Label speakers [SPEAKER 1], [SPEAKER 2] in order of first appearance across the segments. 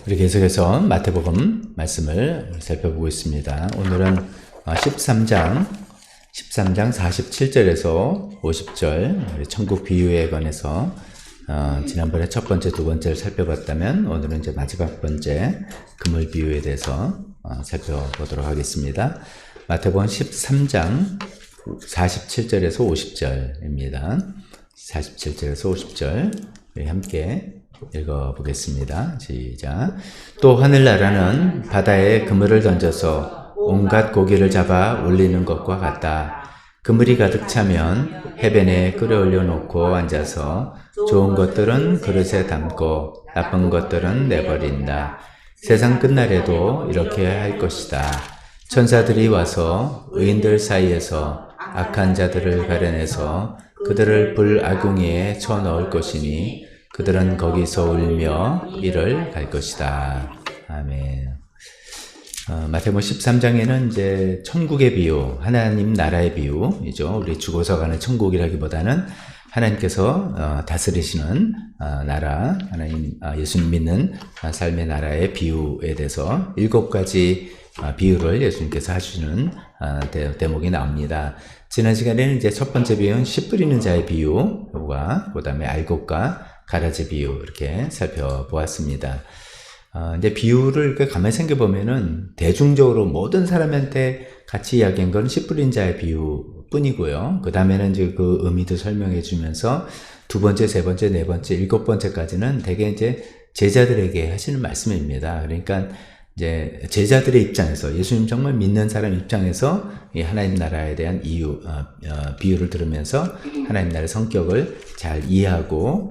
[SPEAKER 1] 우리 계속해서 마태복음 말씀을 살펴보고 있습니다. 오늘은 13장 47절에서 50절 천국 비유에 관해서 지난번에 첫 번째, 두 번째를 살펴봤다면 오늘은 이제 마지막 번째 그물 비유에 대해서 살펴보도록 하겠습니다. 마태복음 13장 47절에서 50절입니다. 47절에서 50절 우리 함께 읽어보겠습니다. 시작. 또 하늘나라는 바다에 그물을 던져서 온갖 고기를 잡아 올리는 것과 같다. 그물이 가득 차면 해변에 끌어올려 놓고 앉아서 좋은 것들은 그릇에 담고 나쁜 것들은 내버린다. 세상 끝날에도 이렇게 할 것이다. 천사들이 와서 의인들 사이에서 악한 자들을 가려내서 그들을 불아궁이에 쳐넣을 것이니 그들은 거기서 울며 이를 갈 것이다. 아멘. 마태복음 13장에는 이제 천국의 비유, 하나님 나라의 비유이죠. 우리 죽어서 가는 천국이라기보다는 하나님께서 다스리시는 나라, 하나님 예수님 믿는 삶의 나라의 비유에 대해서 7가지 비유를 예수님께서 하시는 대목이 나옵니다. 지난 시간에는 이제 첫 번째 비유는 씨 뿌리는 자의 비유와 그다음에 알곡과 가라지 비유 이렇게 살펴보았습니다. 이제 비유를 이렇게 가만히 생각해보면은 대중적으로 모든 사람한테 같이 이야기한 건 씨 뿌린 자의 비유뿐이고요. 그 다음에는 이제 그 의미도 설명해 주면서 두 번째, 세 번째, 네 번째, 7번째까지는 대개 이제 제자들에게 하시는 말씀입니다. 그러니까 이제 제자들의 입장에서 예수님 정말 믿는 사람 입장에서 이 하나님 나라에 대한 비유를 들으면서 하나님 나라의 성격을 잘 이해하고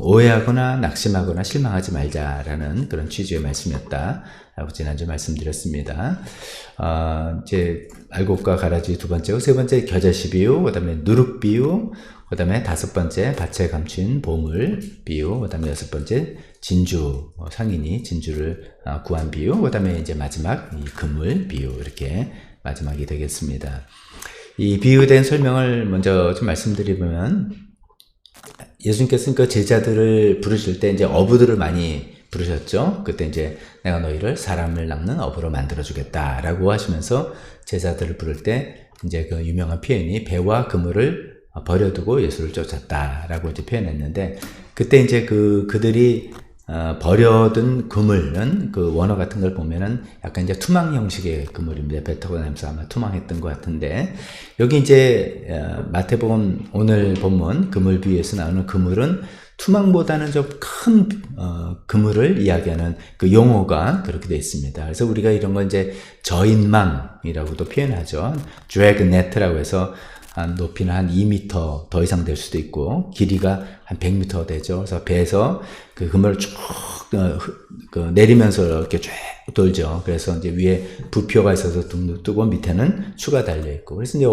[SPEAKER 1] 오해하거나 낙심하거나 실망하지 말자라는 그런 취지의 말씀이었다라고 지난주 말씀드렸습니다. 이제 알곡과 가라지 두 번째고 세 번째 겨자씨 비유, 그 다음에 누룩 비유, 그 다음에 다섯 번째 밭에 감춘 보물 비유, 그 다음에 여섯 번째 진주, 상인이 진주를 구한 비유, 그 다음에 이제 마지막 이 그물 비유 이렇게 마지막이 되겠습니다. 이 비유에 대한 설명을 먼저 좀 말씀드리면 예수님께서는 그 제자들을 부르실 때 이제 어부들을 많이 부르셨죠. 그때 이제 내가 너희를 사람을 낚는 어부로 만들어주겠다라고 하시면서 제자들을 부를 때 이제 그 유명한 표현이 배와 그물을 버려두고 예수를 쫓았다라고 이제 표현했는데 그때 이제 그들이 버려둔 그물은 그 원어 같은 걸 보면은 약간 이제 투망 형식의 그물입니다. 배 타고 다니면서 아마 투망했던 것 같은데 여기 이제 마태복음 오늘 본문 그물 비유에서 나오는 그물은 투망보다는 좀 큰 그물을 이야기하는 그 용어가 그렇게 되어 있습니다. 그래서 우리가 이런 건 이제 저인망이라고도 표현하죠. 드래그 네트라고 해서 높이는 한 2m 더 이상 될 수도 있고 길이가 한 100m 되죠. 그래서 배에서 그 그물을 쭉 내리면서 이렇게 쭉 돌죠. 그래서 이제 위에 부표가 있어서 둥둥 뜨고 밑에는 추가 달려 있고 그래서 이제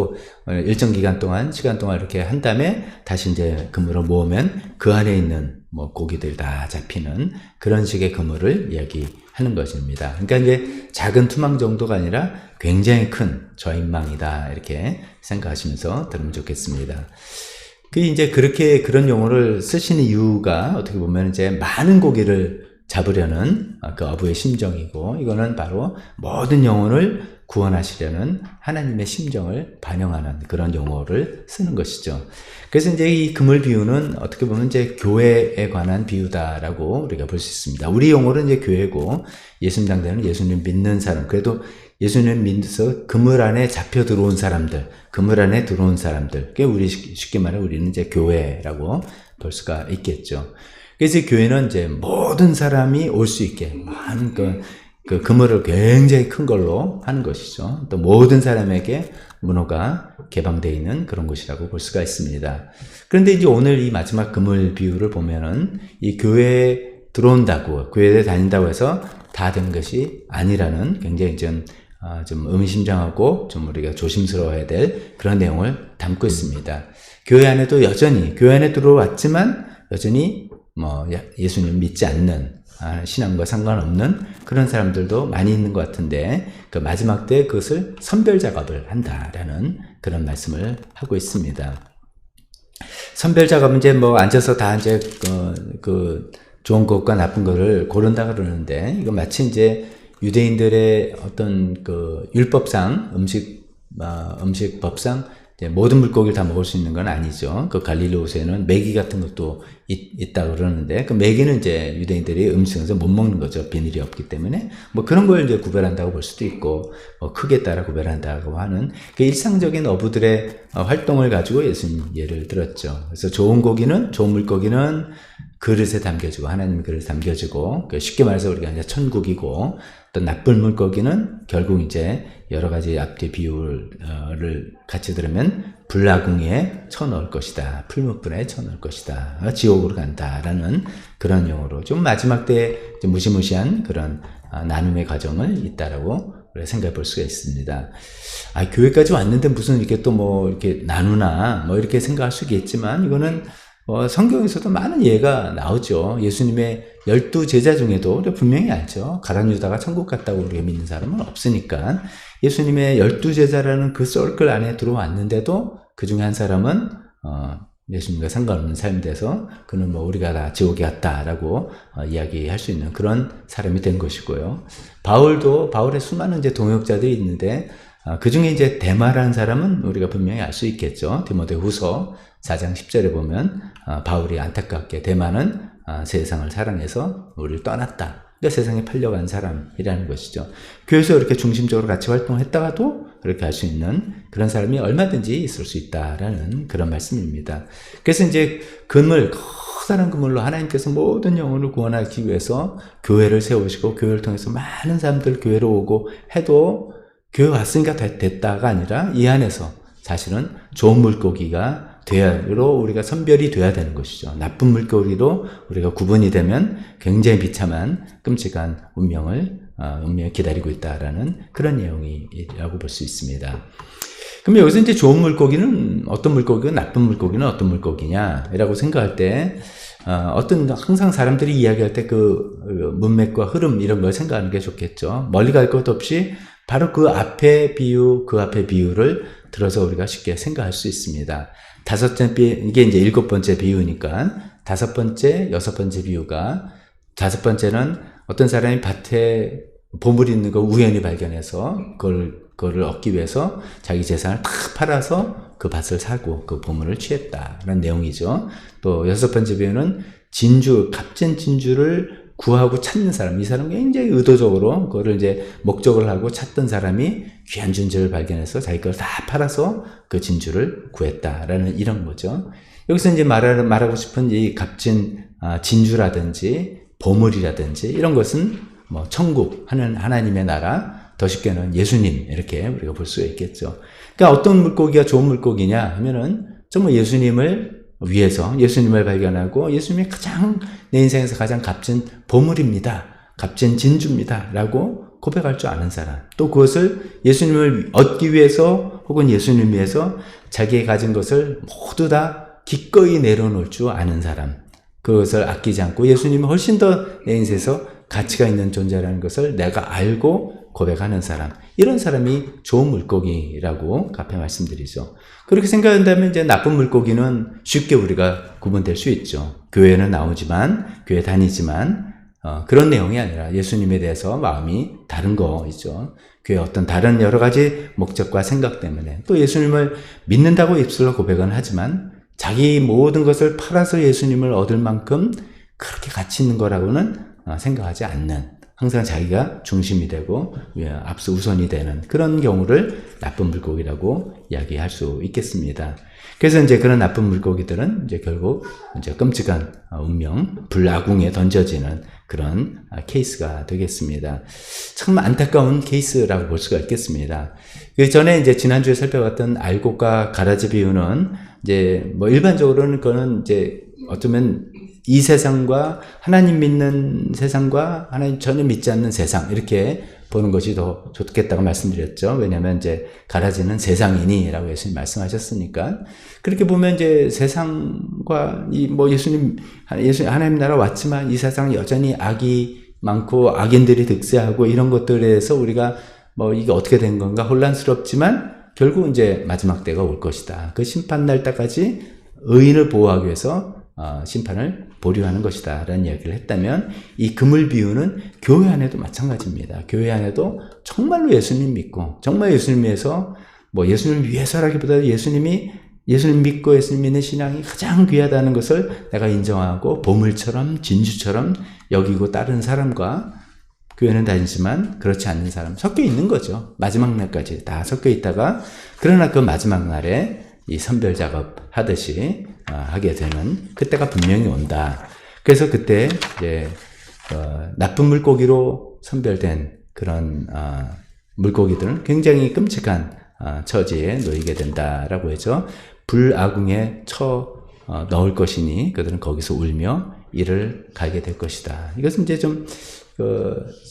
[SPEAKER 1] 일정 시간 동안 이렇게 한 다음에 다시 이제 그물을 모으면 그 안에 있는 뭐 고기들 다 잡히는 그런 식의 그물을 이야기하는 것입니다. 그러니까 이제 작은 투망 정도가 아니라 굉장히 큰 저인망이다 이렇게 생각하시면서 들으면 좋겠습니다. 그 이제 그렇게 그런 용어를 쓰시는 이유가 어떻게 보면 이제 많은 고기를 잡으려는 그 어부의 심정이고 이거는 바로 모든 영혼을 구원하시려는 하나님의 심정을 반영하는 그런 용어를 쓰는 것이죠. 그래서 이제 이 그물 비유는 어떻게 보면 이제 교회에 관한 비유다라고 우리가 볼 수 있습니다. 우리 용어는 이제 교회고 예수님 당대는 예수님 믿는 사람, 그래도 예수님 믿어서 그물 안에 잡혀 들어온 사람들, 그물 안에 들어온 사람들, 그 우리 쉽게 말해 우리는 이제 교회라고 볼 수가 있겠죠. 그래서 교회는 이제 모든 사람이 올 수 있게 많은 그 그물을 굉장히 큰 걸로 하는 것이죠. 또 모든 사람에게 문호가 개방되어 있는 그런 곳이라고 볼 수가 있습니다. 그런데 이제 오늘 이 마지막 그물 비유를 보면은 이 교회에 들어온다고, 교회에 다닌다고 해서 다 된 것이 아니라는 굉장히 좀 의미심장하고 좀 우리가 조심스러워야 될 그런 내용을 담고 있습니다. 교회 안에도 여전히, 교회 안에 들어왔지만 여전히 뭐 예수님 믿지 않는 신앙과 상관없는 그런 사람들도 많이 있는 것 같은데 그 마지막 때 그것을 선별 작업을 한다라는 그런 말씀을 하고 있습니다. 선별 작업은 이제 뭐 앉아서 다 이제 좋은 것과 나쁜 것을 고른다 그러는데, 이거 마치 이제 유대인들의 어떤 그 율법상, 음식법상 이제 모든 물고기를 다 먹을 수 있는 건 아니죠. 그 갈릴리호수에는 메기 같은 것도 있다 그러는데, 그 메기는 이제 유대인들이 음식에서 못 먹는 거죠. 비늘이 없기 때문에. 뭐 그런 걸 이제 구별한다고 볼 수도 있고, 크기에 따라 구별한다고 하는 그 일상적인 어부들의 활동을 가지고 예수님 예를 들었죠. 그래서 좋은 물고기는 그릇에 담겨지고, 하나님 그릇에 담겨지고, 쉽게 말해서 우리가 이제 천국이고, 또 나쁜 물고기는 결국 이제 여러 가지 앞뒤 비유를 같이 들으면 불나궁에 쳐넣을 것이다. 풀무불에 쳐넣을 것이다. 지옥으로 간다라는 그런 용어로 좀 마지막 때 무시무시한 그런 나눔의 과정을 있다라고 생각해 볼 수가 있습니다. 교회까지 왔는데 무슨 이렇게 또 뭐 이렇게 나누나 뭐 이렇게 생각할 수 있겠지만, 이거는 성경에서도 많은 예가 나오죠. 예수님의 12제자 중에도 우리가 분명히 알죠. 가룟 유다가 천국 갔다고 우리가 믿는 사람은 없으니까, 예수님의 12제자라는 그 서클 안에 들어왔는데도 그 중에 한 사람은 예수님과 상관없는 삶이 돼서 그는 뭐 우리가 다 지옥에 갔다라고 이야기할 수 있는 그런 사람이 된 것이고요. 바울의 수많은 이제 동역자들이 있는데, 그 중에 이제 데마라는 사람은 우리가 분명히 알 수 있겠죠. 디모데후서 4장 10절에 보면 바울이 안타깝게 데마는 세상을 사랑해서 우리를 떠났다. 그러니까 세상에 팔려간 사람이라는 것이죠. 교회에서 이렇게 중심적으로 같이 활동했다가도 그렇게 할 수 있는 그런 사람이 얼마든지 있을 수 있다라는 그런 말씀입니다. 그래서 이제 커다란 그물로 하나님께서 모든 영혼을 구원하기 위해서 교회를 세우시고, 교회를 통해서 많은 사람들 교회로 오고 해도 교회 왔으니까 됐다가 아니라, 이 안에서 사실은 좋은 물고기가 되어로 우리가 선별이 돼야 되는 것이죠. 나쁜 물고기로 우리가 구분이 되면 굉장히 비참한 끔찍한 운명이 기다리고 있다라는 그런 내용이라고 볼 수 있습니다. 그럼 여기서 이제 좋은 물고기는 어떤 물고기고 나쁜 물고기는 어떤 물고기냐라고 생각할 때, 항상 사람들이 이야기할 때 그 문맥과 흐름 이런 걸 생각하는 게 좋겠죠. 멀리 갈 것 없이 바로 그 앞에 비유를 들어서 우리가 쉽게 생각할 수 있습니다. 이게 이제 7번째 비유니까, 5번째, 6번째 비유가, 5번째는 어떤 사람이 밭에 보물이 있는 거 우연히 발견해서 그걸 얻기 위해서 자기 재산을 다 팔아서 그 밭을 사고 그 보물을 취했다라는 내용이죠. 또 6번째 비유는 값진 진주를 구하고 찾는 사람, 이 사람은 굉장히 의도적으로 그거를 이제 목적을 하고 찾던 사람이 귀한 진주를 발견해서 자기 걸 다 팔아서 그 진주를 구했다라는 이런 거죠. 여기서 이제 말하고 싶은 이 값진 진주라든지 보물이라든지 이런 것은 뭐 천국 하는 하나님의 나라, 더 쉽게는 예수님, 이렇게 우리가 볼 수가 있겠죠. 그러니까 어떤 물고기가 좋은 물고기냐 하면은 정말 예수님을 위해서 예수님을 발견하고, 예수님이 내 인생에서 가장 값진 보물입니다, 값진 진주입니다 라고 고백할 줄 아는 사람, 또 그것을 예수님을 얻기 위해서 혹은 예수님 위해서 자기의 가진 것을 모두 다 기꺼이 내려놓을 줄 아는 사람, 그것을 아끼지 않고 예수님이 훨씬 더 내 인생에서 가치가 있는 존재라는 것을 내가 알고 고백하는 사람, 이런 사람이 좋은 물고기라고 앞에 말씀드리죠. 그렇게 생각한다면 이제 나쁜 물고기는 쉽게 우리가 구분될 수 있죠. 교회는 나오지만, 교회 다니지만 그런 내용이 아니라 예수님에 대해서 마음이 다른 거이죠. 교회 어떤 다른 여러 가지 목적과 생각 때문에, 또 예수님을 믿는다고 입술로 고백은 하지만 자기 모든 것을 팔아서 예수님을 얻을 만큼 그렇게 가치 있는 거라고는 생각하지 않는, 항상 자기가 중심이 되고 앞서 우선이 되는 그런 경우를 나쁜 물고기라고 이야기할 수 있겠습니다. 그래서 이제 그런 나쁜 물고기들은 이제 결국 이제 끔찍한 운명, 불나궁에 던져지는 그런 케이스가 되겠습니다. 참 안타까운 케이스라고 볼 수가 있겠습니다. 그 전에 이제 지난주에 살펴봤던 알곡과 가라지 비유는 이제 뭐 일반적으로는 그거는 이제 어쩌면 이 세상과 하나님 믿는 세상과 하나님 전혀 믿지 않는 세상, 이렇게 보는 것이 더 좋겠다고 말씀드렸죠. 왜냐하면 이제 가라지는 세상이니라고 예수님 말씀하셨으니까. 그렇게 보면 이제 세상과 하나님 나라 왔지만 이 세상 여전히 악이 많고 악인들이 득세하고 이런 것들에 대해서 우리가 뭐 이게 어떻게 된 건가 혼란스럽지만 결국 이제 마지막 때가 올 것이다. 그 심판 날 때까지 의인을 보호하기 위해서 심판을 보류하는 것이다 라는 이야기를 했다면, 이 그물 비유는 교회 안에도 마찬가지입니다. 교회 안에도 정말로 예수님 믿고 정말 예수님 위해서, 뭐 예수님을 위해서라기보다 예수님 믿고 예수님 믿는 신앙이 가장 귀하다는 것을 내가 인정하고 보물처럼 진주처럼 여기고 따르는 사람과, 교회는 다니지만 그렇지 않는 사람 섞여 있는 거죠. 마지막 날까지 다 섞여 있다가, 그러나 그 마지막 날에 이 선별 작업 하듯이 하게 되는 그때가 분명히 온다. 그래서 그때 이제 나쁜 물고기로 선별된 그런 물고기들은 굉장히 끔찍한 처지에 놓이게 된다라고 해서 불아궁에 넣을 것이니 그들은 거기서 울며 이를 가게 될 것이다. 이것은 이제 좀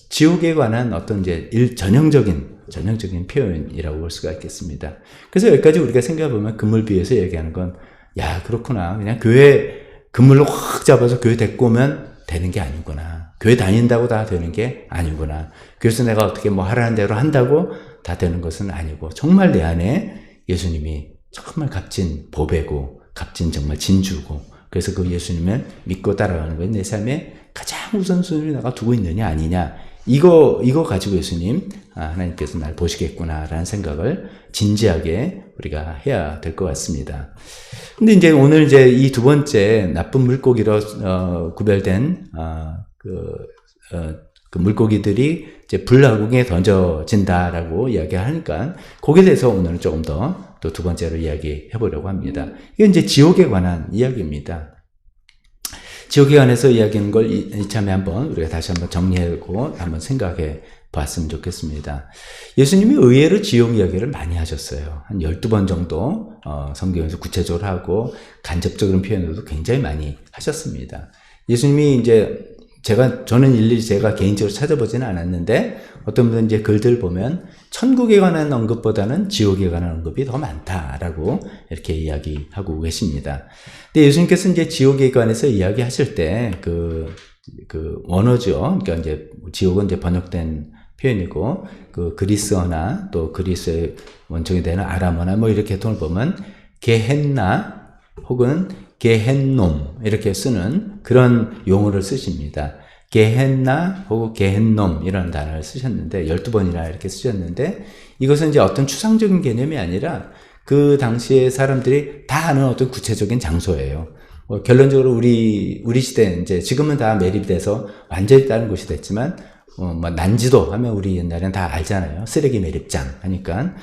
[SPEAKER 1] 지옥에 관한 어떤 이제 전형적인 표현이라고 볼 수가 있겠습니다. 그래서 여기까지 우리가 생각해보면 그물 비유에서 얘기하는 건, 야, 그렇구나. 그냥 교회 그물로 확 잡아서 교회 데리고 오면 되는 게 아니구나. 교회 다닌다고 다 되는 게 아니구나. 그래서 내가 어떻게 뭐 하라는 대로 한다고 다 되는 것은 아니고, 정말 내 안에 예수님이 정말 값진 보배고, 값진 정말 진주고, 그래서 그 예수님을 믿고 따라가는 것이 내 삶의 가장 우선순위를 내가 두고 있느냐 아니냐, 이거 가지고 예수님, 하나님께서 날 보시겠구나라는 생각을 진지하게 우리가 해야 될 것 같습니다. 근데 이제 오늘 이제 이 두 번째 나쁜 물고기로 구별된 그 물고기들이 이제 불아궁에 던져진다라고 이야기하니까, 거기에 대해서 오늘은 조금 더 또 두 번째로 이야기해 보려고 합니다. 이건 이제 지옥에 관한 이야기입니다. 지옥에 관해서 이야기하는 걸 이참에 한번 우리가 다시 한번 정리하고 한번 생각해 봤으면 좋겠습니다. 예수님이 의외로 지옥 이야기를 많이 하셨어요. 한 12번 정도 성경에서 구체적으로 하고 간접적인 표현으로도 굉장히 많이 하셨습니다. 예수님이 이제 저는 일일이 제가 개인적으로 찾아보지는 않았는데, 어떤 분은 이제 글들 보면 천국에 관한 언급보다는 지옥에 관한 언급이 더 많다라고 이렇게 이야기하고 계십니다. 근데 예수님께서 이제 지옥에 관해서 이야기하실 때 그 원어죠. 그러니까 이제 지옥은 이제 번역된 표현이고, 그 그리스어나 또 그리스의 원청이 되는 아람어나 뭐 이렇게 통을 보면 게헨나 혹은 게헨놈 이렇게 쓰는 그런 용어를 쓰십니다. 게헨나 혹은 게헨놈 이런 단어를 쓰셨는데, 12번이나 이렇게 쓰셨는데, 이것은 이제 어떤 추상적인 개념이 아니라 그 당시에 사람들이 다 아는 어떤 구체적인 장소예요. 결론적으로 우리 시대, 이제 지금은 다 매립돼서 완전히 다른 곳이 됐지만, 뭐 난지도 하면 우리 옛날엔 다 알잖아요. 쓰레기 매립장 하니까,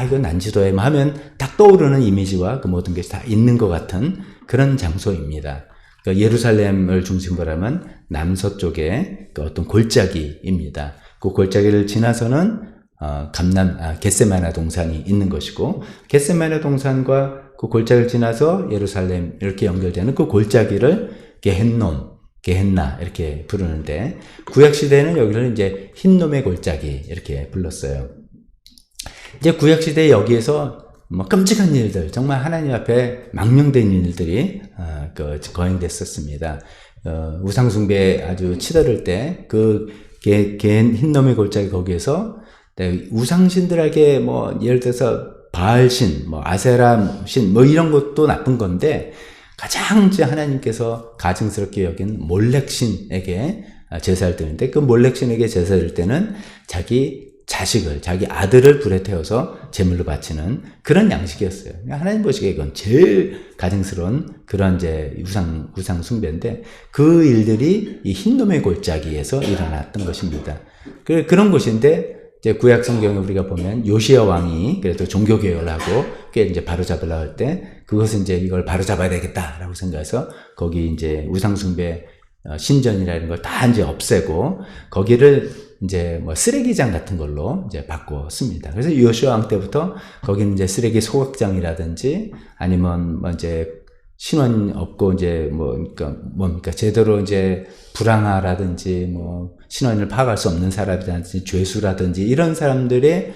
[SPEAKER 1] 이거 난지도에 하면 딱 떠오르는 이미지와 그 모든 것이 다 있는 것 같은 그런 장소입니다. 그러니까 예루살렘을 중심으로 하면 남서쪽에 그 어떤 골짜기입니다. 그 골짜기를 지나서는 겟세마네 동산이 있는 것이고, 겟세마네 동산과 그 골짜기를 지나서 예루살렘 이렇게 연결되는 그 골짜기를 게헨나 이렇게 부르는데, 구약시대에는 여기를 이제 흰놈의 골짜기 이렇게 불렀어요. 이제 구약시대 여기에서 뭐 끔찍한 일들, 정말 하나님 앞에 망령된 일들이 거행됐었습니다. 우상숭배 아주 치달을 때 그 흰놈의 골짜기 거기에서 우상신들에게 뭐 예를 들어서 바알신, 뭐 아세라 신, 뭐 이런 것도 나쁜 건데, 가장 하나님께서 가증스럽게 여긴 몰렉신에게 제사를 드리는데, 그 몰렉신에게 제사를 드릴 때는 자기 아들을 불에 태워서 제물로 바치는 그런 양식이었어요. 하나님 보시기에 이건 제일 가증스러운 그런 이제 우상 숭배인데, 그 일들이 이 흰놈의 골짜기에서 일어났던 것입니다. 그런 곳인데, 이제 구약 성경에 우리가 보면 요시야 왕이 그래도 종교 개혁을 하고 그게 이제 바로잡으려고 할 때, 그것은 이제 이걸 바로잡아야 되겠다라고 생각해서 거기 이제 우상숭배 신전이라는 걸 다 이제 없애고 거기를 이제 뭐 쓰레기장 같은 걸로 이제 바꿨습니다. 그래서 요시야 왕 때부터 거기는 이제 쓰레기 소각장이라든지 아니면 뭐 이제 신원 없고 이제 뭡니까 제대로 이제 불황아라든지 뭐 신원을 파악할 수 없는 사람이라든지 죄수라든지 이런 사람들의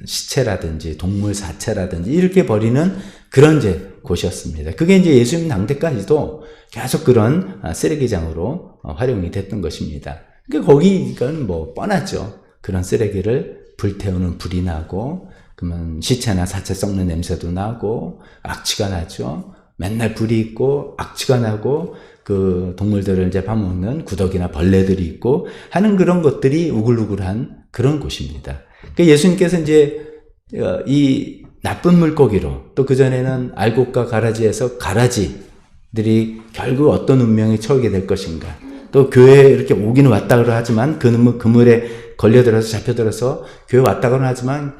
[SPEAKER 1] 시체라든지 동물 사체라든지 이렇게 버리는 그런 이제 곳이었습니다. 그게 이제 예수님 당대까지도 계속 그런 쓰레기장으로 활용이 됐던 것입니다. 그러니까 거기는 뭐 뻔하죠. 그런 쓰레기를 불태우는 불이 나고, 그러면 시체나 사체 썩는 냄새도 나고, 악취가 나죠. 맨날 불이 있고, 악취가 나고, 그 동물들을 이제 파먹는 구더기나 벌레들이 있고 하는 그런 것들이 우글우글한 그런 곳입니다. 그러니까 예수님께서 이제 이 나쁜 물고기로 또 그전에는 알곡과 가라지에서 가라지들이 결국 어떤 운명에 처하게 될 것인가, 또 교회에 이렇게 오기는 왔다고 하지만 그물에 걸려들어서 잡혀들어서 교회 왔다고는 하지만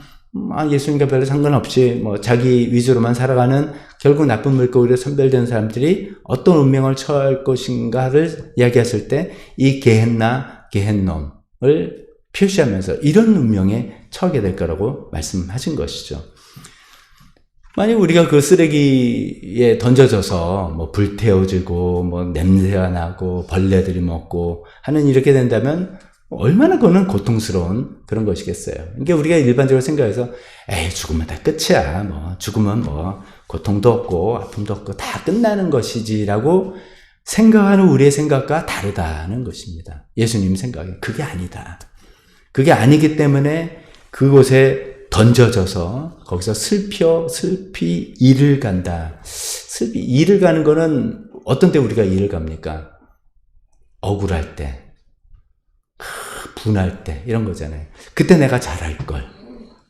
[SPEAKER 1] 예수님과 별로 상관없이 뭐 자기 위주로만 살아가는 결국 나쁜 물고기로 선별된 사람들이 어떤 운명을 처할 것인가를 이야기했을 때 이 게헨나 게헨놈을 표시하면서 이런 운명에 처하게 될 거라고 말씀하신 것이죠. 만약 우리가 그 쓰레기에 던져져서 뭐 불태워지고 뭐 냄새가 나고 벌레들이 먹고 하는 이렇게 된다면 얼마나 그거는 고통스러운 그런 것이겠어요. 그러니까 우리가 일반적으로 생각해서 에이 죽으면 다 끝이야. 뭐 죽으면 뭐 고통도 없고 아픔도 없고 다 끝나는 것이지라고 생각하는 우리의 생각과 다르다는 것입니다. 예수님 생각에 그게 아니다. 그게 아니기 때문에 그곳에 던져져서 거기서 슬피 이를 간다. 슬피 이를 가는 거는 어떤 때 우리가 이를 갑니까? 억울할 때, 분할 때 이런 거잖아요. 그때 내가 잘할 걸,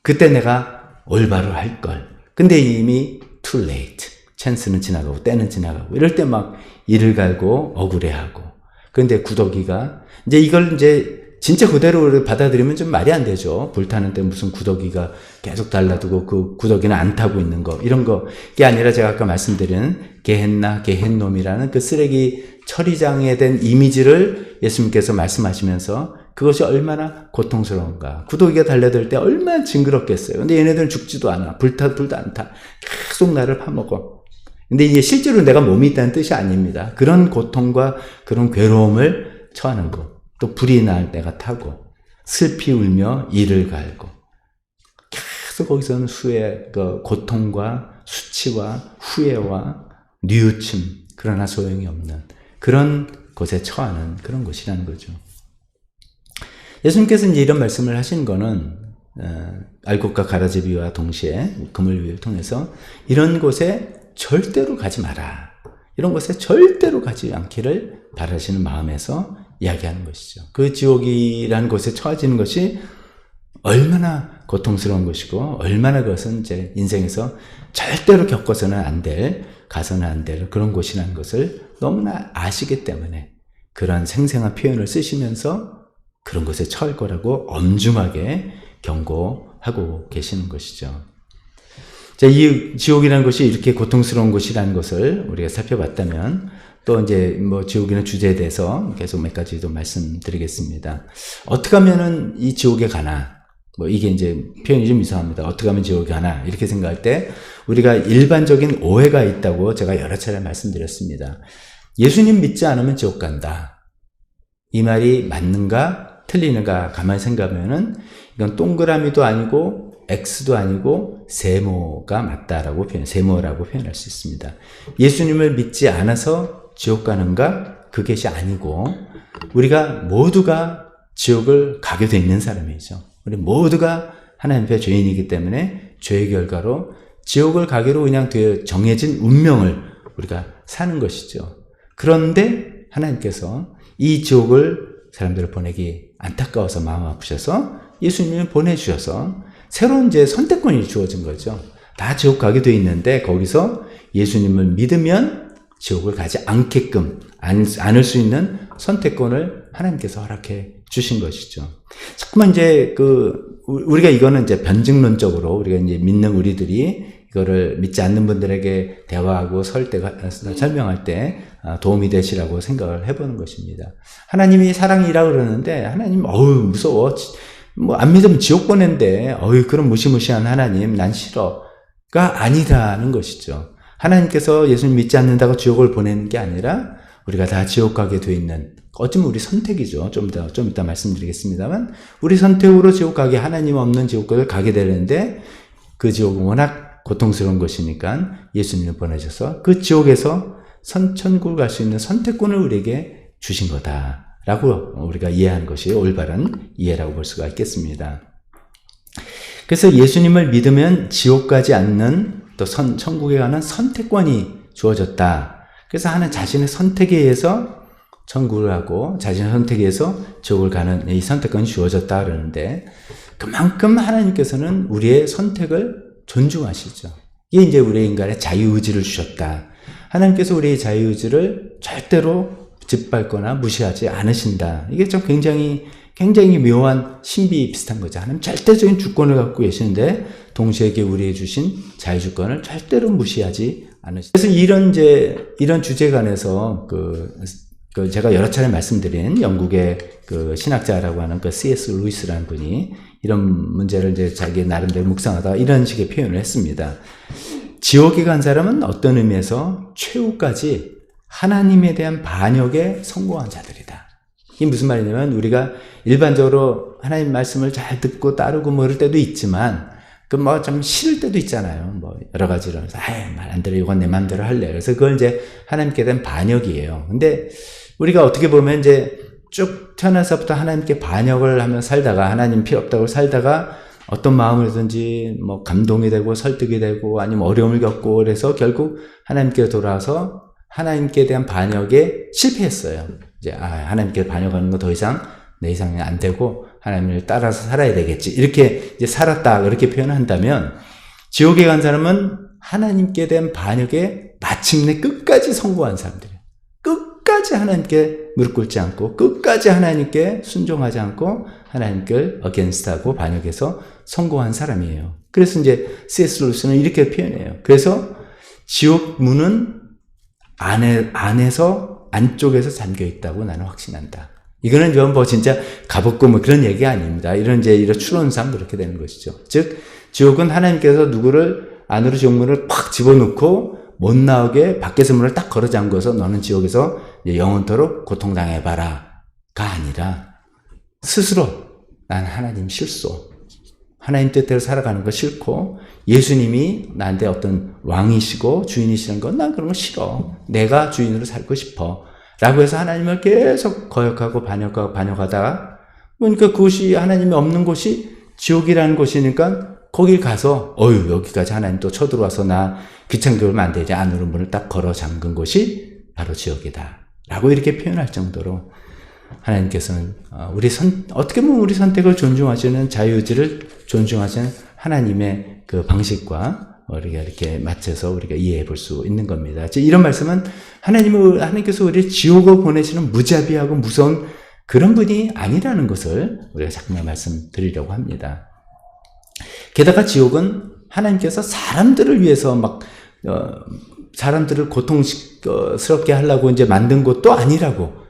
[SPEAKER 1] 그때 내가 올바로 할 걸. 근데 이미 too late. 찬스는 지나가고 때는 지나가고 이럴 때 막 이를 갈고 억울해하고. 그런데 구더기가 이제 이걸 이제 진짜 그대로 받아들이면 좀 말이 안 되죠. 불타는데 무슨 구더기가 계속 달라두고 그 구더기는 안 타고 있는 거, 이런 거게 아니라 제가 아까 말씀드린 게헨나 게헨놈이라는 그 쓰레기 처리장에 된 이미지를 예수님께서 말씀하시면서 그것이 얼마나 고통스러운가. 구더기가 달려들 때 얼마나 징그럽겠어요. 근데 얘네들은 죽지도 않아. 불도 안 타. 계속 나를 파먹어. 근데 이게 실제로 내가 몸이 있다는 뜻이 아닙니다. 그런 고통과 그런 괴로움을 처하는 것. 또 불이 날 때가 타고 슬피 울며 이를 갈고 계속 거기서는 그 고통과 수치와 후회와 뉘우침, 그러나 소용이 없는 그런 곳에 처하는 그런 곳이라는 거죠. 예수님께서 이제 이런 말씀을 하신 거는 알곡과 가라지 비유와 동시에 그물 비유를 통해서 이런 곳에 절대로 가지 마라. 이런 곳에 절대로 가지 않기를 바라시는 마음에서 이야기하는 것이죠. 그 지옥이라는 곳에 처해지는 것이 얼마나 고통스러운 것이고 얼마나 그것은 이제 인생에서 절대로 겪어서는 안 될, 가서는 안 될 그런 곳이라는 것을 너무나 아시기 때문에 그런 생생한 표현을 쓰시면서 그런 곳에 처할 거라고 엄중하게 경고하고 계시는 것이죠. 자, 이 지옥이라는 것이 이렇게 고통스러운 곳이라는 것을 우리가 살펴봤다면 또 이제 뭐 지옥이라는 주제에 대해서 계속 몇 가지 더 말씀드리겠습니다. 어떻게 하면은 이 지옥에 가나? 뭐 이게 이제 표현이 좀 이상합니다. 어떻게 하면 지옥에 가나? 이렇게 생각할 때 우리가 일반적인 오해가 있다고 제가 여러 차례 말씀드렸습니다. 예수님 믿지 않으면 지옥 간다. 이 말이 맞는가 틀리는가 가만히 생각하면은 이건 동그라미도 아니고 X도 아니고 세모가 맞다라고 세모라고 표현할 수 있습니다. 예수님을 믿지 않아서 지옥 가는가? 그것이 아니고 우리가 모두가 지옥을 가게 돼 있는 사람이죠. 우리 모두가 하나님 앞에 죄인이기 때문에 죄의 결과로 지옥을 가기로 그냥 정해진 운명을 우리가 사는 것이죠. 그런데 하나님께서 이 지옥을 사람들을 보내기 안타까워서 마음 아프셔서 예수님을 보내주셔서 새로운 이제 선택권이 주어진 거죠. 다 지옥 가게 돼 있는데 거기서 예수님을 믿으면 지옥을 가지 않게끔 않을 수 있는 선택권을 하나님께서 허락해 주신 것이죠. 자꾸만 이제 우리가 이거는 이제 변증론적으로 우리가 이제 믿는 우리들이 이거를 믿지 않는 분들에게 대화하고 설명할 때 도움이 되시라고 생각을 해보는 것입니다. 하나님이 사랑이라 그러는데 하나님 무서워. 뭐 안 믿으면 지옥 보낸대. 그런 무시무시한 하나님 난 싫어가 아니라는 것이죠. 하나님께서 예수님 믿지 않는다고 지옥을 보내는 게 아니라 우리가 다 지옥 가게 돼 있는 어쩌면 우리 선택이죠. 좀 이따 말씀드리겠습니다만 우리 선택으로 지옥 가게 하나님 없는 지옥을 가게 되는데 그 지옥은 워낙 고통스러운 것이니까 예수님을 보내셔서 그 지옥에서 천국을 갈 수 있는 선택권을 우리에게 주신 거다라고 우리가 이해하는 것이 올바른 이해라고 볼 수가 있겠습니다. 그래서 예수님을 믿으면 지옥 가지 않는 또 천국에 가는 선택권이 주어졌다. 그래서 하나님 자신의 선택에 의해서 천국을 하고 자신의 선택에 의해서 지옥을 가는 이 선택권이 주어졌다 그러는데, 그만큼 하나님께서는 우리의 선택을 존중하시죠. 이게 이제 우리 인간의 자유의지를 주셨다. 하나님께서 우리의 자유의지를 절대로 짓밟거나 무시하지 않으신다. 이게 좀 굉장히 묘한 신비 비슷한 거죠. 하나님 절대적인 주권을 갖고 계시는데 동시에 우리에게 주신 자유주권을 절대로 무시하지 않으신다. 그래서 이런 주제에 관해서 제가 여러 차례 말씀드린 영국의 신학자라고 하는 C.S. 루이스라는 분이 이런 문제를 이제 자기 나름대로 묵상하다가 이런 식의 표현을 했습니다. 지옥에 간 사람은 어떤 의미에서 최후까지 하나님에 대한 반역에 성공한 자들이다. 이게 무슨 말이냐면, 우리가 일반적으로 하나님 말씀을 잘 듣고 따르고 뭐 이럴 때도 있지만, 좀 싫을 때도 있잖아요. 여러 가지로. 말 안 들어. 이건 내 마음대로 할래. 그래서 그걸 이제 하나님께 대한 반역이에요. 근데 우리가 어떻게 보면 이제 쭉 태어나서부터 하나님께 반역을 하며 살다가, 하나님 필요 없다고 살다가 어떤 마음이든지 감동이 되고 설득이 되고 아니면 어려움을 겪고, 그래서 결국 하나님께 돌아와서 하나님께 대한 반역에 실패했어요. 이제 하나님께 반역하는 거 더 이상 내 이상이 안 되고 하나님을 따라서 살아야 되겠지. 이렇게 이제 살았다. 그렇게 표현한다면, 지옥에 간 사람은 하나님께 대한 반역에 마침내 끝까지 성공한 사람들이에요. 끝까지 하나님께 무릎 꿇지 않고, 끝까지 하나님께 순종하지 않고 하나님께 against하고 반역해서 성공한 사람이에요. 그래서 이제 C.S. 루이스는 이렇게 표현해요. 그래서 지옥 문은 안쪽에서 잠겨 있다고 나는 확신한다. 이거는 진짜 가볍고 그런 얘기 아닙니다. 이런 추론상 그렇게 되는 것이죠. 즉, 지옥은 하나님께서 누구를 안으로 지옥문을 팍 집어넣고 못 나오게 밖에서 문을 딱 걸어 잠궈서 너는 지옥에서 영원토록 고통당해봐라 가 아니라, 스스로 난 하나님 싫소, 하나님 뜻대로 살아가는 거 싫고, 예수님이 나한테 어떤 왕이시고 주인이시는 건 난 그런 거 싫어, 내가 주인으로 살고 싶어 라고 해서 하나님을 계속 거역하고 반역하다가, 그러니까 그것이 하나님이 없는 곳이 지옥이라는 곳이니까 거길 가서 여기까지 하나님 또 쳐들어와서 나 귀찮게 그러면 안 되지, 안으로 문을 딱 걸어 잠근 곳이 바로 지옥이다 라고 이렇게 표현할 정도로, 하나님께서는 어떻게 보면 우리 선택을 존중하시는, 자유의지를 존중하시는 하나님의 그 방식과 우리가 이렇게 맞춰서 우리가 이해해 볼 수 있는 겁니다. 이런 말씀은 하나님께서 우리를 지옥으로 보내시는 무자비하고 무서운 그런 분이 아니라는 것을 우리가 자꾸만 말씀드리려고 합니다. 게다가 지옥은 하나님께서 사람들을 위해서 사람들을 고통스럽게 하려고 이제 만든 것도 아니라고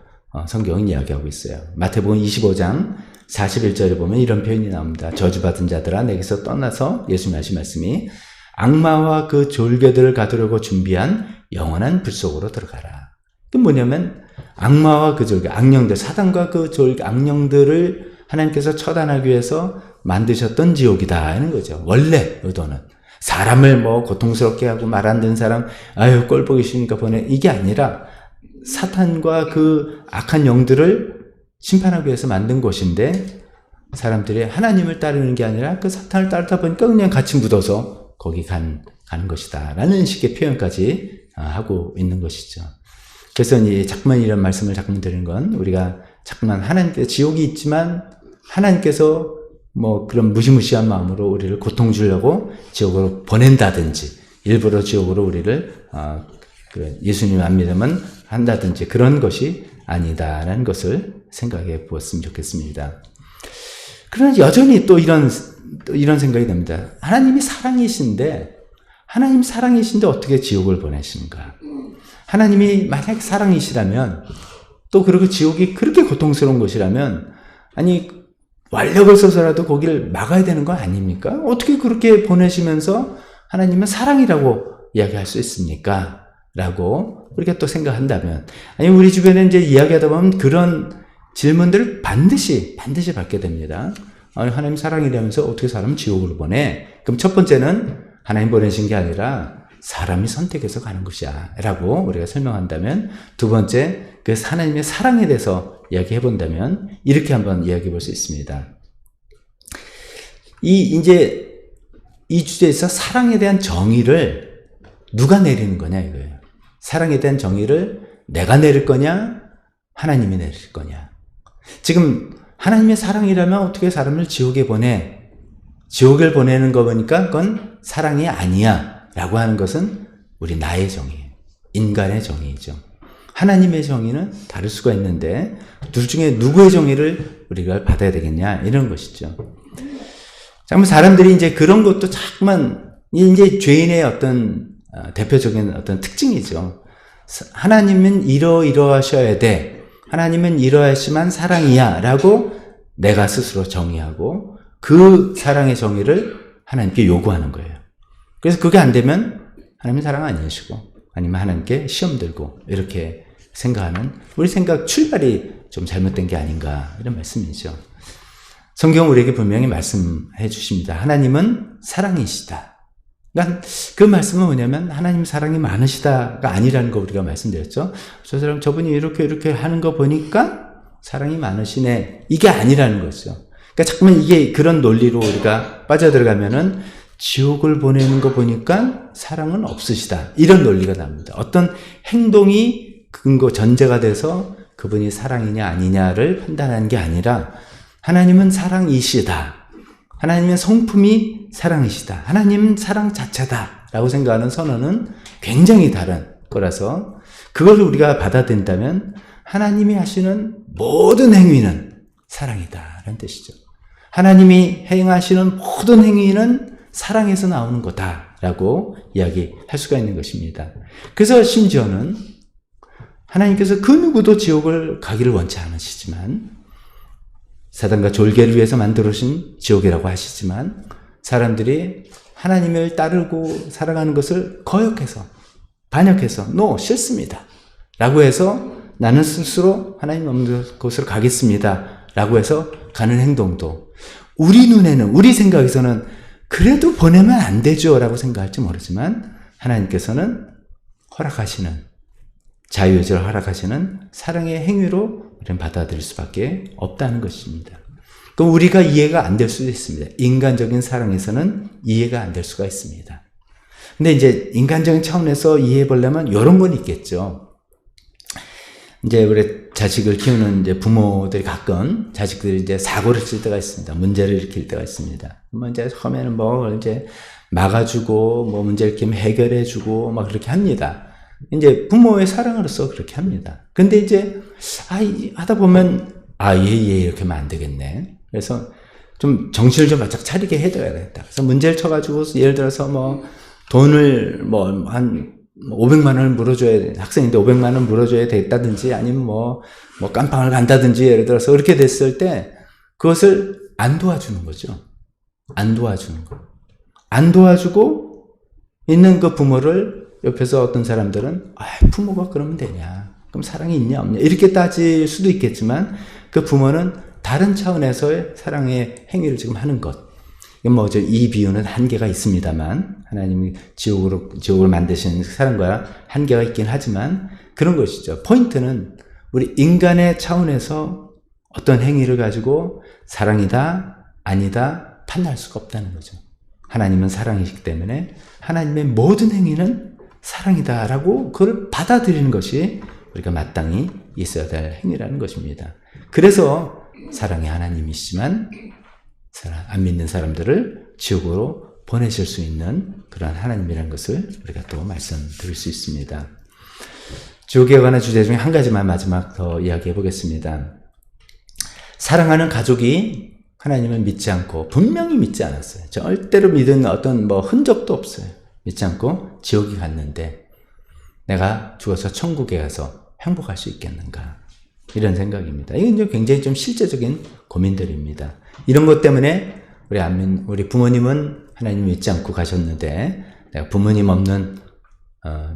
[SPEAKER 1] 성경은 이야기하고 있어요. 마태복음 25장 41절에 보면 이런 표현이 나옵니다. 저주받은 자들아, 내게서 떠나서, 예수님 하신 말씀이, 악마와 그 졸개들을 가두려고 준비한 영원한 불 속으로 들어가라. 그 뭐냐면, 악마와 그 졸개, 악령들, 사단과 그 졸개, 악령들을 하나님께서 처단하기 위해서 만드셨던 지옥이다 하는 거죠. 원래 의도는 사람을 고통스럽게 하고 말 안 듣는 사람 꼴 보기 싫으니까 보내, 이게 아니라 사탄과 그 악한 영들을 심판하기 위해서 만든 곳인데, 사람들이 하나님을 따르는 게 아니라 그 사탄을 따르다 보니까 그냥 같이 묻어서 거기 가는 것이다 라는 식의 표현까지 하고 있는 것이죠. 그래서 자꾸만 이런 말씀을 자꾸만 드리는 건, 우리가 자꾸만 하나님께서 지옥이 있지만 하나님께서 그런 무시무시한 마음으로 우리를 고통 주려고 지옥으로 보낸다든지, 일부러 지옥으로 우리를 예수님 안 믿으면 한다든지 그런 것이 아니다라는 것을 생각해 보았으면 좋겠습니다. 그러나 여전히 또 이런 생각이 듭니다. 하나님이 사랑이신데 어떻게 지옥을 보내시는가? 하나님이 만약 사랑이시라면, 또 그리고 지옥이 그렇게 고통스러운 것이라면, 완력을 써서라도 거기를 막아야 되는 거 아닙니까? 어떻게 그렇게 보내시면서 하나님은 사랑이라고 이야기할 수 있습니까? 라고 우리가 또 생각한다면, 우리 주변에 이제 이야기하다 보면 그런 질문들을 반드시 받게 됩니다. 하나님 사랑이라면서 어떻게 사람을 지옥으로 보내? 그럼 첫 번째는 하나님 보내신 게 아니라 사람이 선택해서 가는 것이야 라고 우리가 설명한다면, 두 번째, 그 하나님의 사랑에 대해서 이야기해 본다면 이렇게 한번 이야기해 볼 수 있습니다. 이 주제에서 사랑에 대한 정의를 누가 내리는 거냐 이거예요. 사랑에 대한 정의를 내가 내릴 거냐, 하나님이 내릴 거냐. 지금 하나님의 사랑이라면 어떻게 사람을 지옥에 보내? 지옥을 보내는 거 보니까 그건 사랑이 아니야 라고 하는 것은 우리 나의 정의예요. 인간의 정의죠. 하나님의 정의는 다를 수가 있는데 둘 중에 누구의 정의를 우리가 받아야 되겠냐 이런 것이죠. 자, 사람들이 이제 그런 것도 자꾸만 이제 죄인의 어떤 대표적인 어떤 특징이죠. 하나님은 이러이러하셔야 돼. 하나님은 이러하시만 사랑이야 라고 내가 스스로 정의하고 그 사랑의 정의를 하나님께 요구하는 거예요. 그래서 그게 안 되면 하나님은 사랑 아니시고 아니면 하나님께 시험 들고 이렇게 생각하는 우리 생각 출발이 좀 잘못된 게 아닌가 이런 말씀이죠. 성경 우리에게 분명히 말씀해 주십니다. 하나님은 사랑이시다. 그러니까 그 말씀은 뭐냐면 하나님 사랑이 많으시다가 아니라는 거 우리가 말씀드렸죠. 저 사람 저분이 이렇게 하는 거 보니까 사랑이 많으시네. 이게 아니라는 거죠. 그러니까 자꾸만 이게 그런 논리로 우리가 빠져들어가면은 지옥을 보내는 거 보니까 사랑은 없으시다. 이런 논리가 납니다. 어떤 행동이 근거 전제가 돼서 그분이 사랑이냐 아니냐를 판단하는 게 아니라 하나님은 사랑이시다. 하나님의 성품이 사랑이시다. 하나님은 사랑 자체다. 라고 생각하는 선언은 굉장히 다른 거라서 그걸 우리가 받아들인다면 하나님이 하시는 모든 행위는 사랑이다. 라는 뜻이죠. 하나님이 행하시는 모든 행위는 사랑에서 나오는 거다. 라고 이야기할 수가 있는 것입니다. 그래서 심지어는 하나님께서 그 누구도 지옥을 가기를 원치 않으시지만 사단과 졸개를 위해서 만들어진 지옥이라고 하시지만 사람들이 하나님을 따르고 살아가는 것을 거역해서 반역해서 싫습니다 라고 해서 나는 스스로 하나님 없는 곳으로 가겠습니다 라고 해서 가는 행동도 우리 눈에는 우리 생각에서는 그래도 보내면 안 되죠 라고 생각할지 모르지만 하나님께서는 허락하시는 자유의지를 허락하시는 사랑의 행위로 우리는 받아들일 수밖에 없다는 것입니다. 그럼 우리가 이해가 안 될 수도 있습니다. 인간적인 사랑에서는 이해가 안 될 수가 있습니다. 근데 이제 인간적인 차원에서 이해해 보려면 이런 건 있겠죠. 이제 우리 자식을 키우는 이제 부모들이 가끔 자식들이 이제 사고를 칠 때가 있습니다. 문제를 일으킬 때가 있습니다. 뭐 이제 처음에는 이제 막아주고 문제 일으키면 해결해주고 막 그렇게 합니다. 이제 부모의 사랑으로서 그렇게 합니다. 근데 이제 하다 보면 얘 이렇게 하면 안 되겠네. 그래서 좀 정신을 좀 바짝 차리게 해줘야겠다. 그래서 문제를 쳐가지고 예를 들어서 돈을 한 500만 원을 물어줘야 학생인데 500만 원 물어줘야 되겠다든지 아니면 깜빵을 간다든지 예를 들어서 그렇게 됐을 때 그것을 안 도와주는 거죠. 안 도와주는 거. 안 도와주고 있는 그 부모를 옆에서 어떤 사람들은 부모가 그러면 되냐? 그럼 사랑이 있냐 없냐? 이렇게 따질 수도 있겠지만 그 부모는 다른 차원에서의 사랑의 행위를 지금 하는 것. 이 비유는 한계가 있습니다만 하나님이 지옥을 만드신 사랑과 한계가 있긴 하지만 그런 것이죠. 포인트는 우리 인간의 차원에서 어떤 행위를 가지고 사랑이다 아니다 판단할 수가 없다는 거죠. 하나님은 사랑이시기 때문에 하나님의 모든 행위는 사랑이다라고 그걸 받아들이는 것이 우리가 마땅히 있어야 될 행위라는 것입니다. 그래서 사랑이 하나님이시지만 안 믿는 사람들을 지옥으로 보내실 수 있는 그런 하나님이라는 것을 우리가 또 말씀드릴 수 있습니다. 지옥에 관한 주제 중에 한 가지만 마지막 더 이야기해 보겠습니다. 사랑하는 가족이 하나님을 믿지 않고 분명히 믿지 않았어요. 절대로 믿은 어떤 흔적도 없어요. 믿지 않고 지옥에 갔는데 내가 죽어서 천국에 가서 행복할 수 있겠는가 이런 생각입니다. 이건 굉장히 좀 실제적인 고민들입니다. 이런 것 때문에 우리 부모님은 하나님 믿지 않고 가셨는데 내가 부모님 없는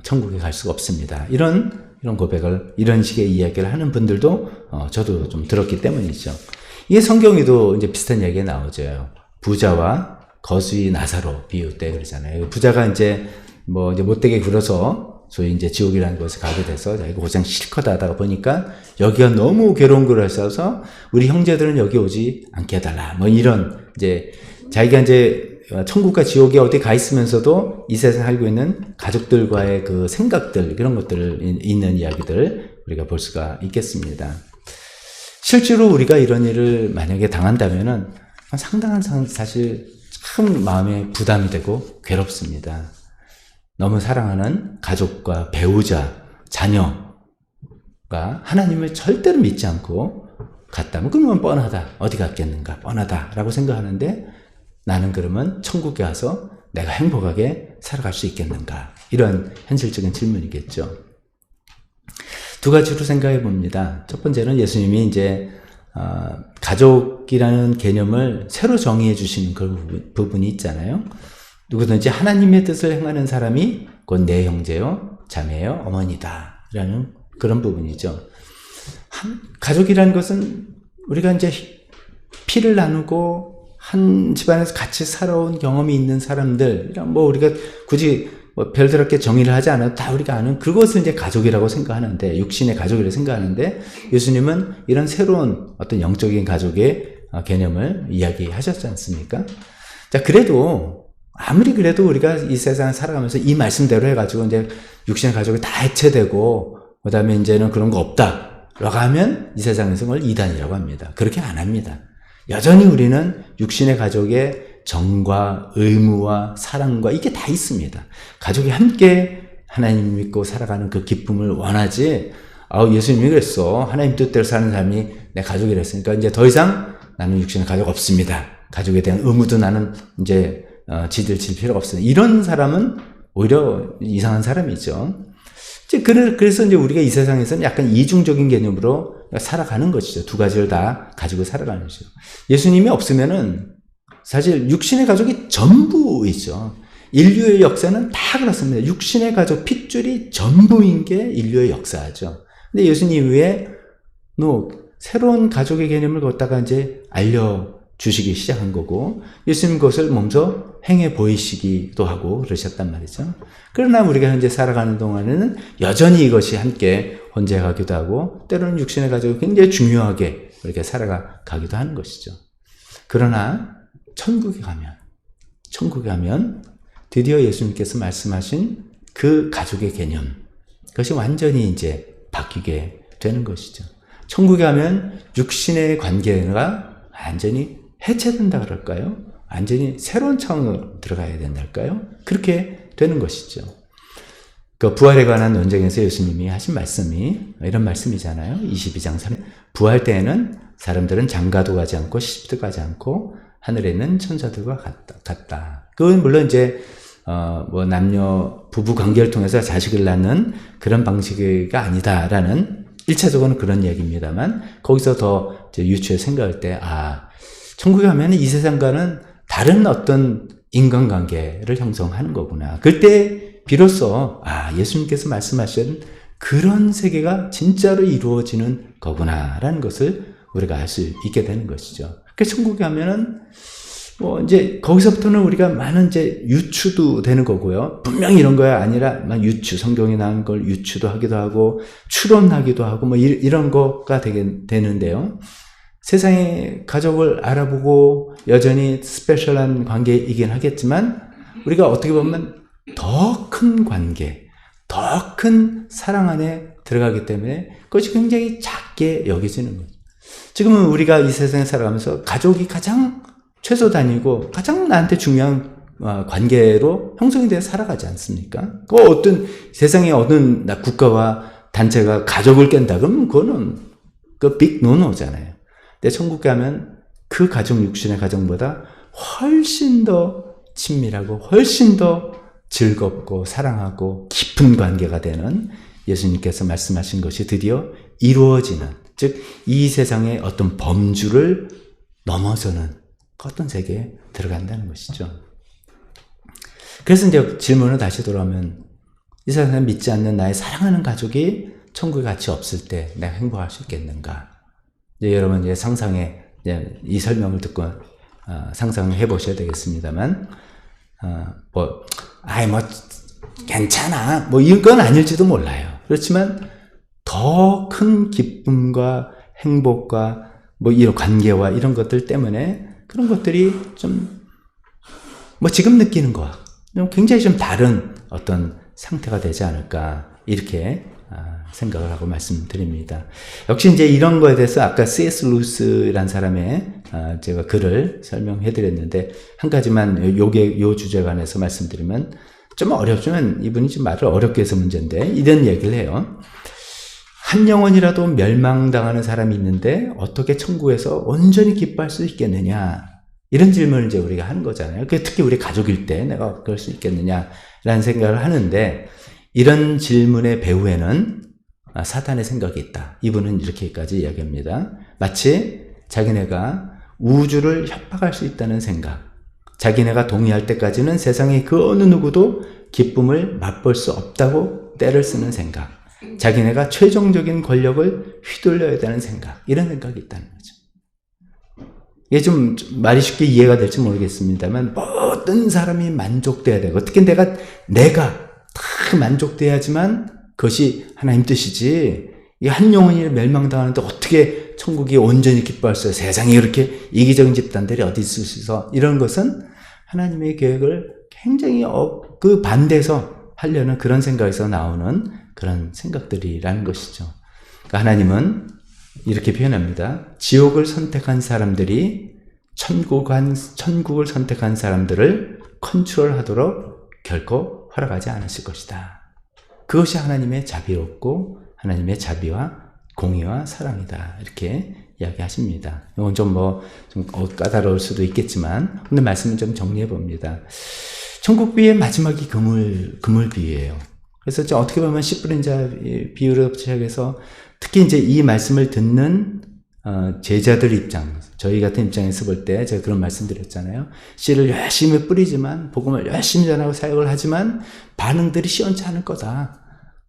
[SPEAKER 1] 천국에 갈 수가 없습니다. 이런 고백을 이런 식의 이야기를 하는 분들도 저도 좀 들었기 때문이죠. 이게 성경에도 이제 비슷한 이야기가 나오죠. 부자와 거수이 나사로 비유 때 그러잖아요. 부자가 이제 못되게 굴어서 소위 이제 지옥이라는 곳에 가게 돼서 자기가 고생 실컷 하다가 보니까 여기가 너무 괴로운 걸 하셔서 우리 형제들은 여기 오지 않게 해달라. 이런 이제 자기가 이제 천국과 지옥에 어디 가 있으면서도 이 세상에 살고 있는 가족들과의 그 생각들, 그런 것들 있는 이야기들 우리가 볼 수가 있겠습니다. 실제로 우리가 이런 일을 만약에 당한다면은 상당한 사실 참 마음에 부담이 되고 괴롭습니다. 너무 사랑하는 가족과 배우자, 자녀가 하나님을 절대로 믿지 않고 갔다면 그러면 뻔하다. 어디 갔겠는가? 뻔하다라고 생각하는데 나는 그러면 천국에 와서 내가 행복하게 살아갈 수 있겠는가? 이런 현실적인 질문이겠죠. 두 가지로 생각해 봅니다. 첫 번째는 예수님이 이제 가족이라는 개념을 새로 정의해 주시는 그 부분이 있잖아요. 누구든지 하나님의 뜻을 행하는 사람이 곧 내 형제요, 자매요, 어머니다 라는 그런 부분이죠. 가족이라는 것은 우리가 이제 피를 나누고 한 집안에서 같이 살아온 경험이 있는 사람들, 뭐 우리가 굳이 뭐 별다르게 정의를 하지 않아도 다 우리가 아는 그것을 이제 가족이라고 생각하는데, 육신의 가족이라고 생각하는데, 예수님은 이런 새로운 어떤 영적인 가족의 개념을 이야기하셨지 않습니까? 자, 그래도 아무리 그래도 우리가 이 세상을 살아가면서 이 말씀대로 해가지고 이제 육신의 가족이 다 해체되고 그 다음에 이제는 그런 거 없다 라고 하면 이 세상에서 그걸 이단이라고 합니다. 그렇게 안 합니다. 여전히 우리는 육신의 가족의 정과 의무와 사랑과 이게 다 있습니다. 가족이 함께 하나님 믿고 살아가는 그 기쁨을 원하지, 예수님이 그랬어. 하나님 뜻대로 사는 사람이 내 가족이라 했으니까 이제 더 이상 나는 육신의 가족 없습니다. 가족에 대한 의무도 나는 이제 지들 질 필요가 없어요. 이런 사람은 오히려 이상한 사람이죠. 그래서 이제 우리가 이 세상에서는 약간 이중적인 개념으로 살아가는 것이죠. 두 가지를 다 가지고 살아가는 것이죠. 예수님이 없으면은 사실 육신의 가족이 전부이죠. 인류의 역사는 다 그렇습니다. 육신의 가족, 핏줄이 전부인 게 인류의 역사죠. 근데 예수님 이후에 새로운 가족의 개념을 갖다가 이제 알려주시기 시작한 거고, 예수님 그것을 먼저 행해 보이시기도 하고 그러셨단 말이죠. 그러나 우리가 현재 살아가는 동안에는 여전히 이것이 함께 혼재하기도 하고, 때로는 육신의 가족이 굉장히 중요하게 이렇게 살아가기도 하는 것이죠. 그러나 천국에 가면 드디어 예수님께서 말씀하신 그 가족의 개념, 그것이 완전히 이제 바뀌게 되는 것이죠. 천국에 가면 육신의 관계가 완전히 해체된다 그럴까요? 완전히 새로운 차원으로 들어가야 된달까요? 그렇게 되는 것이죠. 그 부활에 관한 논쟁에서 예수님이 하신 말씀이 이런 말씀이잖아요. 22장 3. 부활 때에는 사람들은 장가도 가지 않고 시집도 가지 않고 하늘에 있는 천사들과 같다. 그건 물론 이제 남녀 부부 관계를 통해서 자식을 낳는 그런 방식이 아니다라는 1차적으로는 그런 얘기입니다만, 거기서 더 이제 유추해 생각할 때 천국에 가면 이 세상과는 다른 어떤 인간관계를 형성하는 거구나. 그때 비로소 예수님께서 말씀하신 그런 세계가 진짜로 이루어지는 거구나라는 것을 우리가 알 수 있게 되는 것이죠. 그래서 천국에 가면은 이제 거기서부터는 우리가 많은 이제 유추도 되는 거고요. 분명히 이런 거야 아니라 막 유추, 성경에 나온 걸 유추도 하기도 하고 추론하기도 하고 이런 거가 되는데요. 세상의 가족을 알아보고 여전히 스페셜한 관계이긴 하겠지만, 우리가 어떻게 보면 더 큰 관계, 더 큰 사랑 안에 들어가기 때문에 그것이 굉장히 작게 여겨지는 거죠. 지금은 우리가 이 세상에 살아가면서 가족이 가장 최소 단위고 가장 나한테 중요한 관계로 형성이 되어 살아가지 않습니까? 어떤 세상의 어떤 국가와 단체가 가족을 깬다 그러면 그거는 빅 노노잖아요. 근데 천국 가면 그 가족, 육신의 가정보다 훨씬 더 친밀하고 훨씬 더 즐겁고 사랑하고 깊은 관계가 되는 예수님께서 말씀하신 것이 드디어 이루어지는, 즉 이 세상의 어떤 범주를 넘어서는 어떤 세계에 들어간다는 것이죠. 그래서 이제 질문을 다시 돌아오면, 이 세상에 믿지 않는 나의 사랑하는 가족이 천국에 같이 없을 때 내가 행복할 수 있겠는가? 이제 여러분 이제 이 설명을 듣고 상상해 보셔야 되겠습니다만, 괜찮아. 이건 아닐지도 몰라요. 그렇지만 더 큰 기쁨과 행복과 이런 관계와 이런 것들 때문에 그런 것들이 좀 뭐 지금 느끼는 거와 굉장히 좀 다른 어떤 상태가 되지 않을까 이렇게 생각을 하고 말씀드립니다. 역시 이제 이런 거에 대해서 아까 C.S. 루이스라는 사람의 제가 글을 설명해 드렸는데 한 가지만 요 주제에 관해서 말씀드리면 좀 어렵지만 이분이 좀 말을 어렵게 해서 문제인데 이런 얘기를 해요. 한 영혼이라도 멸망당하는 사람이 있는데 어떻게 천국에서 온전히 기뻐할 수 있겠느냐 이런 질문을 이제 우리가 하는 거잖아요. 특히 우리 가족일 때 내가 그럴 수 있겠느냐라는 생각을 하는데 이런 질문의 배후에는 사탄의 생각이 있다. 이분은 이렇게까지 이야기합니다. 마치 자기네가 우주를 협박할 수 있다는 생각, 자기네가 동의할 때까지는 세상의 그 어느 누구도 기쁨을 맛볼 수 없다고 떼를 쓰는 생각, 자기네가 최종적인 권력을 휘둘러야 되는 생각, 이런 생각이 있다는 거죠. 이게 좀 말이 쉽게 이해가 될지 모르겠습니다만 모든 사람이 만족돼야 되고 특히 내가 다 만족돼야지만 그것이 하나님 뜻이지 이 한 영혼이 멸망당하는데 어떻게 천국이 온전히 기뻐할 수 있어요. 세상에 그렇게 이기적인 집단들이 어디 있을 수 있어. 이런 것은 하나님의 계획을 굉장히 그 반대해서 하려는 그런 생각에서 나오는 그런 생각들이라는 것이죠. 그러니까 하나님은 이렇게 표현합니다. 지옥을 선택한 사람들이 천국을 선택한 사람들을 컨트롤하도록 결코 허락하지 않으실 것이다. 그것이 하나님의 자비롭고 하나님의 자비와 공의와 사랑이다. 이렇게 이야기하십니다. 이건 좀 까다로울 수도 있겠지만 오늘 말씀을 좀 정리해 봅니다. 천국비의 마지막이 그물 비유예요. 그래서 어떻게 보면 씨 뿌린 자 비유로 시작해서 특히 이제 이 말씀을 듣는 제자들 입장, 저희 같은 입장에서 볼 때 제가 그런 말씀 드렸잖아요. 씨를 열심히 뿌리지만 복음을 열심히 전하고 사역을 하지만 반응들이 시원치 않을 거다.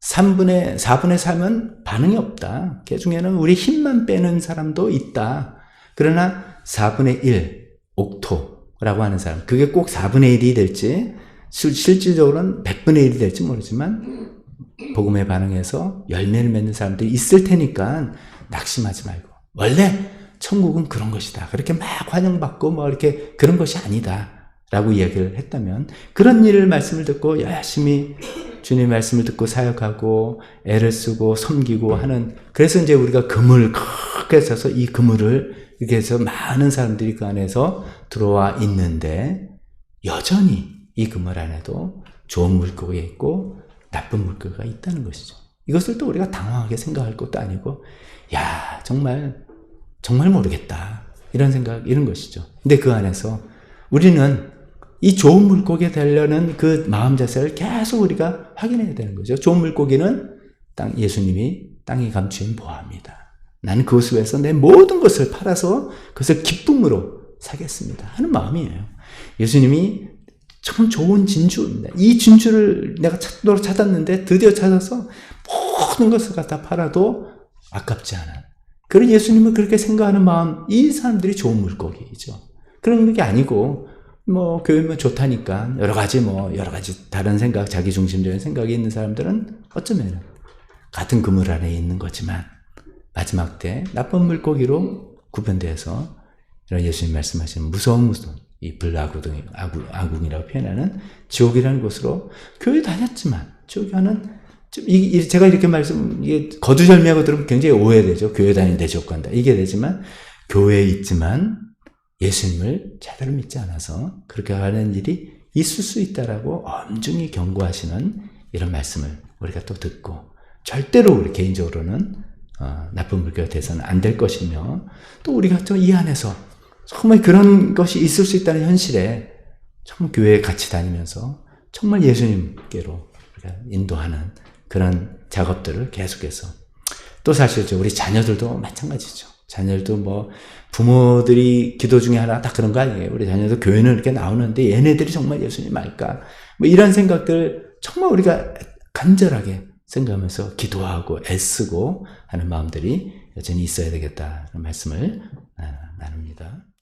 [SPEAKER 1] 4분의 3은 반응이 없다. 그 중에는 우리 힘만 빼는 사람도 있다. 그러나 4분의 1, 옥토라고 하는 사람, 그게 꼭 4분의 1이 될지 실질적으로는 100분의 1이 될지 모르지만 복음에 반응해서 열매를 맺는 사람들이 있을 테니까 낙심하지 말고 원래 천국은 그런 것이다. 그렇게 막 환영받고 이렇게 그런 것이 아니다. 라고 이야기를 했다면 그런 말씀을 듣고 열심히 주님 말씀을 듣고 사역하고 애를 쓰고 섬기고 하는 그래서 이제 우리가 그물 크게 써서 이 그물을 이렇게 해서 많은 사람들이 그 안에서 들어와 있는데 여전히 이 그물 안에도 좋은 물고기가 있고 나쁜 물고기가 있다는 것이죠. 이것을 또 우리가 당황하게 생각할 것도 아니고 야 정말 모르겠다 이런 생각 이런 것이죠. 근데 그 안에서 우리는 이 좋은 물고기에 되려는 그 마음 자세를 계속 우리가 확인해야 되는 거죠. 좋은 물고기는 예수님이 땅에 감추인 보화입니다. 나는 그것을 위해서 내 모든 것을 팔아서 그것을 기쁨으로 사겠습니다 하는 마음이에요. 예수님이 참 좋은 진주입니다. 이 진주를 내가 찾았는데 드디어 찾아서 모든 것을 갖다 팔아도 아깝지 않은 그런 예수님을 그렇게 생각하는 마음, 이 사람들이 좋은 물고기죠. 그런 게 아니고 교회면 좋다니까 여러 가지 다른 생각, 자기 중심적인 생각이 있는 사람들은 어쩌면 같은 그물 안에 있는 거지만 마지막 때 나쁜 물고기로 구분돼서 이런 예수님 말씀하시는 무서운 이 불아궁이라고 표현하는 지옥이라는 곳으로 교회 다녔지만 지옥하는 제가 이렇게 이게 거두절미하고 들으면 굉장히 오해되죠. 교회 다니는데 지옥 간다 이게 되지만 교회에 있지만 예수님을 제대로 믿지 않아서 그렇게 하는 일이 있을 수 있다라고 엄중히 경고하시는 이런 말씀을 우리가 또 듣고 절대로 우리 개인적으로는 나쁜 물고기가 돼서는 안 될 것이며 또 우리가 또 이 안에서 정말 그런 것이 있을 수 있다는 현실에 정말 교회에 같이 다니면서 정말 예수님께로 우리가 인도하는 그런 작업들을 계속해서 또 사실 우리 자녀들도 마찬가지죠. 자녀들도 부모들이 기도 중에 하나 딱 그런 거 아니에요. 우리 자녀도 교회는 이렇게 나오는데 얘네들이 정말 예수님 알까? 이런 생각들 정말 우리가 간절하게 생각하면서 기도하고 애쓰고 하는 마음들이 여전히 있어야 되겠다는 말씀을 나눕니다.